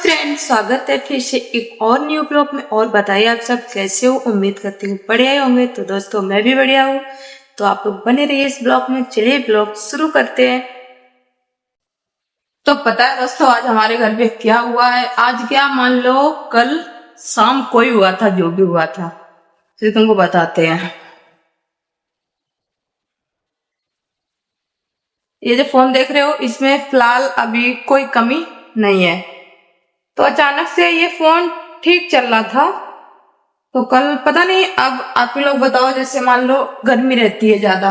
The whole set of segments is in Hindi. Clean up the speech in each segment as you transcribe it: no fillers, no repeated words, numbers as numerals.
फ्रेंड्स, स्वागत है फिर से एक और न्यू ब्लॉग में। और बताइए आप सब कैसे हो। उम्मीद करती हूँ बढ़िया होंगे। तो दोस्तों मैं भी बढ़िया हूँ, तो आप लोग बने रहिए इस ब्लॉग में। चलिए ब्लॉग शुरू करते हैं। तो पता है दोस्तों आज हमारे घर पे क्या हुआ है। आज क्या मान लो कल शाम को ही हुआ था, जो भी हुआ था फिर तुमको बताते हैं। ये जो फोन देख रहे हो इसमें फिलहाल अभी कोई कमी नहीं है। तो अचानक से ये फोन ठीक चल रहा था, तो कल पता नहीं। अब आप ही लोग बताओ, जैसे मान लो गर्मी रहती है ज्यादा,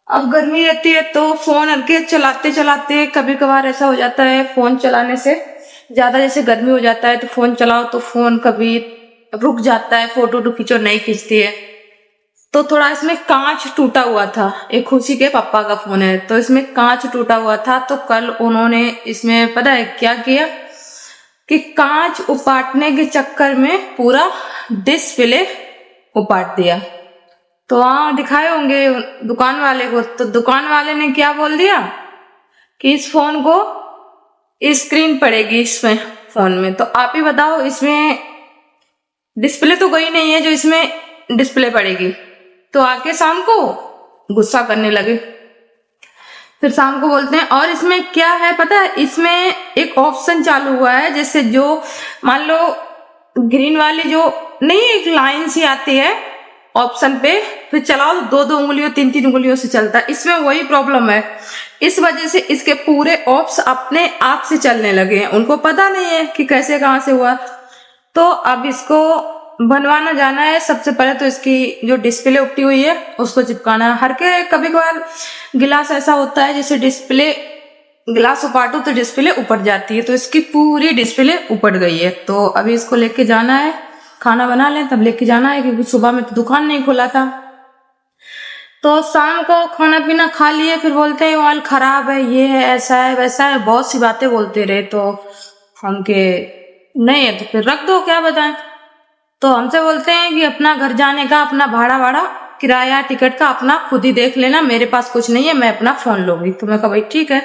अब गर्मी रहती है तो फोन हल्के चलाते चलाते कभी कभार ऐसा हो जाता है फोन चलाने से ज्यादा, जैसे गर्मी हो जाता है तो फोन चलाओ तो फोन कभी रुक जाता है, फोटो वोटो खींचो नहीं खींचती है। तो थोड़ा इसमें कांच टूटा हुआ था। एक खुशी के पापा का फोन है तो इसमें कांच टूटा हुआ था। तो कल उन्होंने इसमें पता है क्या किया कि कांच उपाटने के चक्कर में पूरा डिस्प्ले उपाट दिया। तो हाँ दिखाए होंगे दुकान वाले को, तो दुकान वाले ने क्या बोल दिया कि इस फोन को स्क्रीन पड़ेगी इसमें फोन में। तो आप ही बताओ, इसमें डिस्प्ले तो कोई नहीं है जो इसमें डिस्प्ले पड़ेगी। तो आके शाम को गुस्सा करने लगे। फिर शाम को बोलते हैं और इसमें क्या है पता है, इसमें एक ऑप्शन चालू हुआ है, जैसे जो मान लो ग्रीन वाली जो नहीं एक लाइन सी आती है ऑप्शन पे, फिर चलाओ तो दो दो उंगलियों तीन तीन उंगलियों से चलता है। इसमें वही प्रॉब्लम है। इस वजह से इसके पूरे ऑप्स अपने आप से चलने लगे हैं। उनको पता नहीं है कि कैसे कहां से हुआ। तो अब इसको बनवाना जाना है। सबसे पहले तो इसकी जो डिस्प्ले उपटी हुई है उसको चिपकाना है। हर के कभी कभार गिलास ऐसा होता है जैसे डिस्प्ले गिलास उपाटो तो डिस्प्ले उपट जाती है, तो इसकी पूरी डिस्प्ले उपट गई है। तो अभी इसको लेके जाना है, खाना बना लें तब लेके जाना है, क्योंकि सुबह में तो दुकान नहीं खुला था। तो शाम को खाना पीना खा लिए, फिर बोलते हैं मोबाइल खराब है, ये है ऐसा है वैसा है, बहुत सी बातें बोलते रहे। तो हम के नहीं है तो फिर रख दो, क्या बताएं। तो हमसे बोलते हैं कि अपना घर जाने का अपना भाड़ा किराया टिकट का अपना खुद ही देख लेना, मेरे पास कुछ नहीं है, मैं अपना फोन लूंगी। तो मैं कहा भाई ठीक है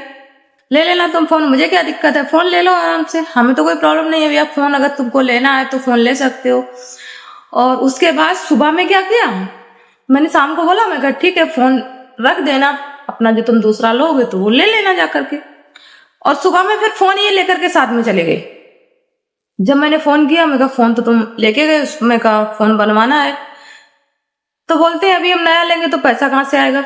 ले लेना तुम फोन, मुझे क्या दिक्कत है, फोन ले लो आराम से, हमें तो कोई प्रॉब्लम नहीं है भैया। फोन अगर तुमको लेना है तो फोन ले सकते हो। और उसके बाद सुबह में क्या किया, मैंने शाम को बोला, मैं कहा ठीक है फोन रख देना, अपना जो तुम दूसरा लोगे तो वो ले लेना जा करके। और सुबह में फिर फोन ये लेकर के साथ में चले गए। जब मैंने फोन किया मैं कहा फोन तो तुम लेके गए, उसमें कहा फोन बनवाना है। तो बोलते हैं अभी हम नया लेंगे तो पैसा कहां से आएगा।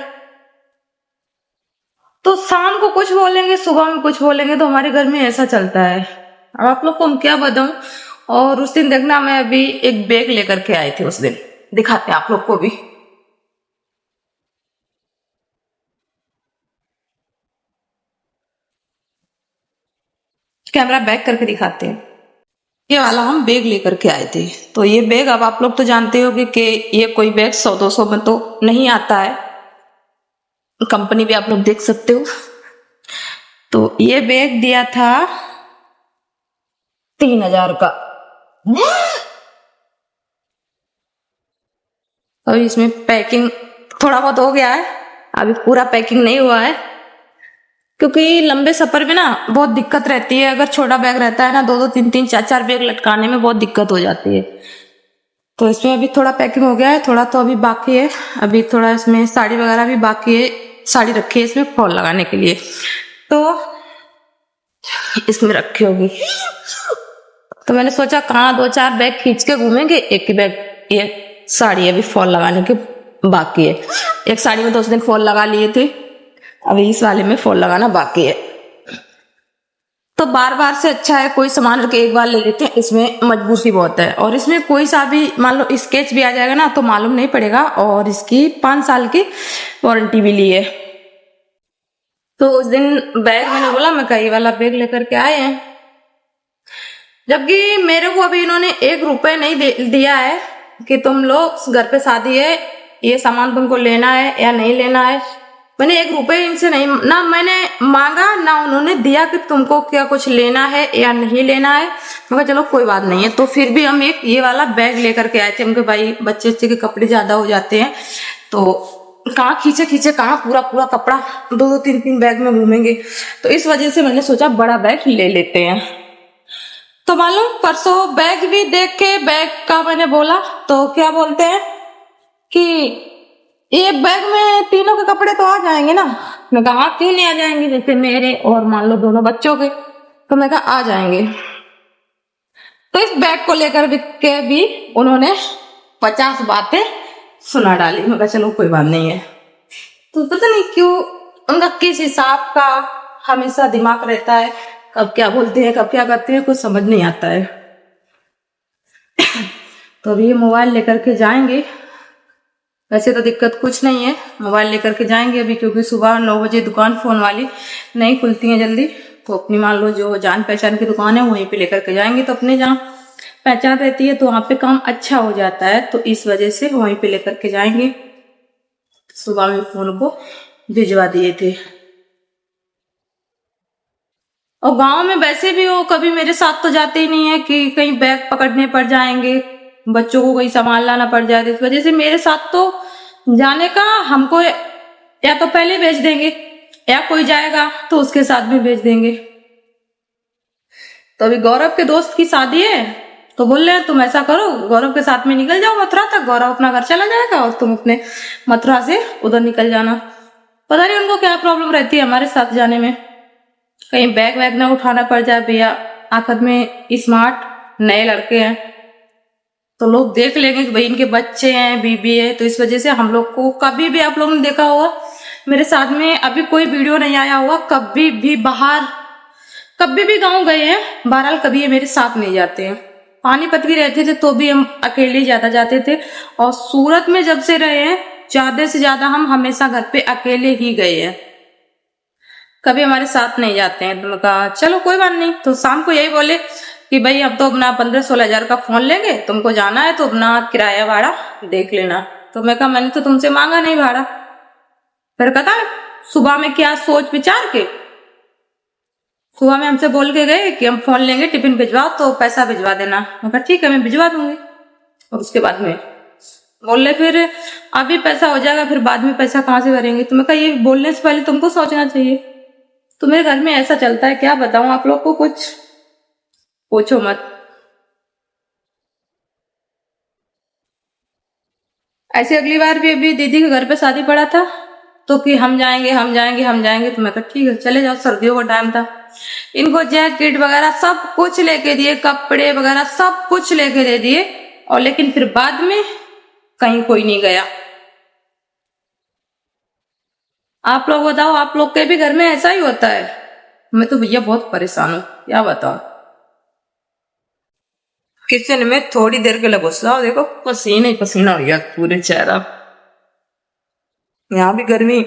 तो शाम को कुछ बोलेंगे सुबह में कुछ बोलेंगे, तो हमारे घर में ऐसा चलता है। अब आप लोग को हम क्या बताऊं। और उस दिन देखना मैं अभी एक बैग लेकर के आई थी, उस दिन दिखाते हैं आप लोग को भी। कैमरा बैक करके दिखाते हैं। ये वाला हम बैग लेकर के आए थे। तो ये बैग अब आप लोग तो जानते हो कि ये कोई बैग 100-200 में तो नहीं आता है, कंपनी भी आप लोग देख सकते हो। तो ये बैग दिया था 3000 का। अभी इसमें पैकिंग थोड़ा बहुत हो गया है, अभी पूरा पैकिंग नहीं हुआ है, क्योंकि लंबे सफर में ना बहुत दिक्कत रहती है। अगर छोटा बैग रहता है ना, 2-2 3-3 4-4 बैग लटकाने में बहुत दिक्कत हो जाती है। तो इसमें अभी थोड़ा पैकिंग हो गया है, थोड़ा तो अभी बाकी है। अभी थोड़ा इसमें साड़ी वगैरह भी बाकी है, साड़ी रखी है इसमें फॉल लगाने के लिए, तो इसमें रखी होगी। तो मैंने सोचा कहाँ 2-4 बैग खींच के घूमेंगे, एक ही बैग ये साड़ी अभी फॉल लगाने के बाकी है। एक साड़ी में तो उस दिन फॉल लगा लिए थे, अभी इस वाले में फॉल लगाना बाकी है। तो बार बार से अच्छा है कोई सामान रख के एक बार ले लेते हैं, इसमें मजबूती बहुत है। और इसमें कोई सा भी मान लो स्केच भी आ जाएगा ना तो मालूम नहीं पड़ेगा। और इसकी 5 साल की वारंटी भी ली है। तो उस दिन बैग मैंने बोला मैं कई वाला बैग लेकर के आए हैं, जबकि मेरे को अभी इन्होंने 1 रुपए नहीं दिया है कि तुम लोग घर पे शादी है, ये सामान तुमको लेना है या नहीं लेना है। मैंने 1 रुपए इनसे नहीं ना मैंने मांगा ना उन्होंने दिया कि तुमको क्या कुछ लेना है या नहीं लेना है। मैं चलो कोई बात नहीं है। तो फिर भी हम एक ये वाला बैग लेकर के आए थे। हमके भाई बच्चे के कपड़े ज्यादा हो जाते हैं, तो कहाँ खींचे कहाँ पूरा पूरा कपड़ा 2-2 3-3 बैग में घूमेंगे। तो इस वजह से मैंने सोचा बड़ा बैग ले लेते हैं। तो मालूम परसों बैग भी देख के बैग का मैंने बोला तो क्या बोलते हैं कि ये बैग में तीनों के कपड़े तो आ जाएंगे ना। मैं कहा हाँ, क्यों नहीं आ जाएंगे, जैसे मेरे और मान लो दोनों बच्चों के। तो मैं कहा आ जाएंगे। तो इस बैग को लेकर के भी उन्होंने 50 बातें सुना डाली। मैं कहा चलो कोई बात नहीं है। तो पता नहीं क्यों उनका किस हिसाब का हमेशा दिमाग रहता है, कब क्या बोलते हैं कब क्या करते हैं कुछ समझ नहीं आता है। तो अभी ये मोबाइल लेकर के जाएंगे। वैसे तो दिक्कत कुछ नहीं है, मोबाइल लेकर के जाएंगे अभी, क्योंकि सुबह 9 बजे दुकान फोन वाली नहीं खुलती है जल्दी। तो अपनी मान लो जो जान पहचान की दुकान है वहीं पे लेकर के जाएंगे। तो अपने जहाँ पहचान रहती है तो वहाँ पे काम अच्छा हो जाता है, तो इस वजह से वहीं पे लेकर के जाएंगे। सुबह में फोन को भिजवा दिए थे। और गांव में वैसे भी वो कभी मेरे साथ तो जाते ही नहीं है कि कहीं बैग पकड़ने पड़ जाएंगे, बच्चों को कहीं संभाल लाना पड़ जाए। इस वजह से मेरे साथ तो जाने का हमको या तो पहले भेज देंगे या कोई जाएगा तो उसके साथ भी भेज देंगे। तो अभी गौरव के दोस्त की शादी है तो बोल रहे हैं तुम ऐसा करो गौरव के साथ में निकल जाओ मथुरा तक, गौरव अपना घर चला जाएगा और तुम अपने मथुरा से उधर निकल जाना। पता नहीं उनको क्या प्रॉब्लम रहती है हमारे साथ जाने में, कहीं बैग वैग ना उठाना पड़ जाए। भैया आखिर में स्मार्ट नए लड़के हैं तो लोग देख लेंगे कि भाई इनके बच्चे हैं बीबी है, तो इस वजह से हम लोग को कभी भी आप लोगों ने देखा होगा मेरे साथ में अभी कोई वीडियो नहीं आया होगा, कभी भी बाहर कभी भी गांव गए हैं बहरहाल कभी ये मेरे साथ नहीं जाते हैं। पानीपत भी रहते थे तो भी हम अकेले ज्यादा जाते थे, और सूरत में जब से रहे हैं ज्यादा से ज्यादा हम हमेशा घर पे अकेले ही गए हैं, कभी हमारे साथ नहीं जाते हैं। तो कहा चलो कोई बात नहीं। तो शाम को यही बोले कि भाई अब तो अपना 15-16 हजार का फोन लेंगे, तुमको जाना है तो अपना किराया भाड़ा देख लेना। तो मैं कहा मैंने तो तुमसे मांगा नहीं भाड़ा। फिर कहता सुबह में क्या सोच विचार के सुबह में हमसे बोल के गए कि हम फोन लेंगे टिफिन भिजवाओ तो पैसा भिजवा देना। मैं कहा ठीक है मैं भिजवा दूंगी। और उसके बाद में बोले फिर अभी पैसा हो जाएगा फिर बाद में पैसा कहाँ से करेंगे। तो मैं कहा ये बोलने से पहले तुमको सोचना चाहिए। तो मेरे घर में ऐसा चलता है, क्या बताऊं आप लोग को, कुछ पूछो मत। ऐसे अगली बार भी अभी दीदी के घर पे शादी पड़ा था तो कि हम जाएंगे हम जाएंगे हम जाएंगे। तो मैं कहा ठीक है चले जाओ, सर्दियों का टाइम था। इनको जैकेट वगैरह सब कुछ लेके दिए, कपड़े वगैरह सब कुछ लेके दे दिए, और लेकिन फिर बाद में कहीं कोई नहीं गया। आप लोग बताओ, आप लोग के भी घर में ऐसा ही होता है? मैं तो भैया बहुत परेशान हूँ, क्या बताऊं। किचन में थोड़ी देर के लिए घुस जाओ, देखो पसीना ही पसीना हो गया पूरे चेहरा। यहाँ भी गर्मी,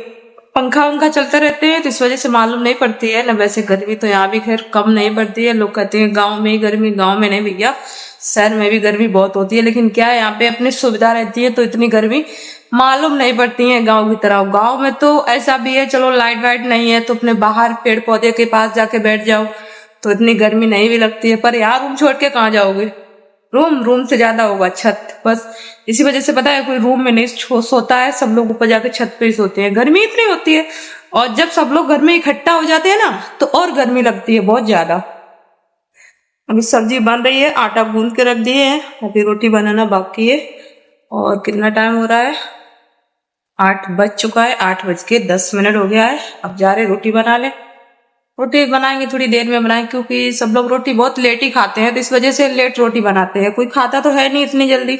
पंखा वंखा चलते रहते हैं तो इस वजह से मालूम नहीं पड़ती है ना। वैसे गर्मी तो यहाँ भी खैर कम नहीं पड़ती है। लोग कहते हैं गांव में ही गर्मी, गांव में नहीं भैया, शहर में भी गर्मी बहुत होती है। लेकिन क्या है यहाँ पे अपनी सुविधा रहती है तो इतनी गर्मी मालूम नहीं पड़ती है गाँव की तरह। गाँव में तो ऐसा भी है चलो लाइट वाइट नहीं है तो अपने बाहर पेड़ पौधे के पास जाके बैठ जाओ तो इतनी गर्मी नहीं भी लगती है। पर यहाँ रूम छोड़ के कहाँ जाओगे, रूम से ज्यादा होगा छत। बस इसी वजह से पता है कोई रूम में नहीं सोता है, सब लोग ऊपर जाके छत पे ही सोते हैं। गर्मी इतनी होती है, और जब सब लोग घर में इकट्ठा हो जाते हैं ना तो और गर्मी लगती है बहुत ज्यादा। अभी सब्जी बन रही है, आटा गूंद के रख दिए है, अभी रोटी बनाना बाकी है। और कितना टाइम हो रहा है, 8 बज चुका है, 8:10 हो गया है। अब जा रहे रोटी बना ले। रोटी बनाएंगे थोड़ी देर में बनाएंगे, क्योंकि सब लोग रोटी बहुत लेट ही खाते हैं तो इस वजह से लेट रोटी बनाते हैं। कोई खाता तो है नहीं इतनी जल्दी।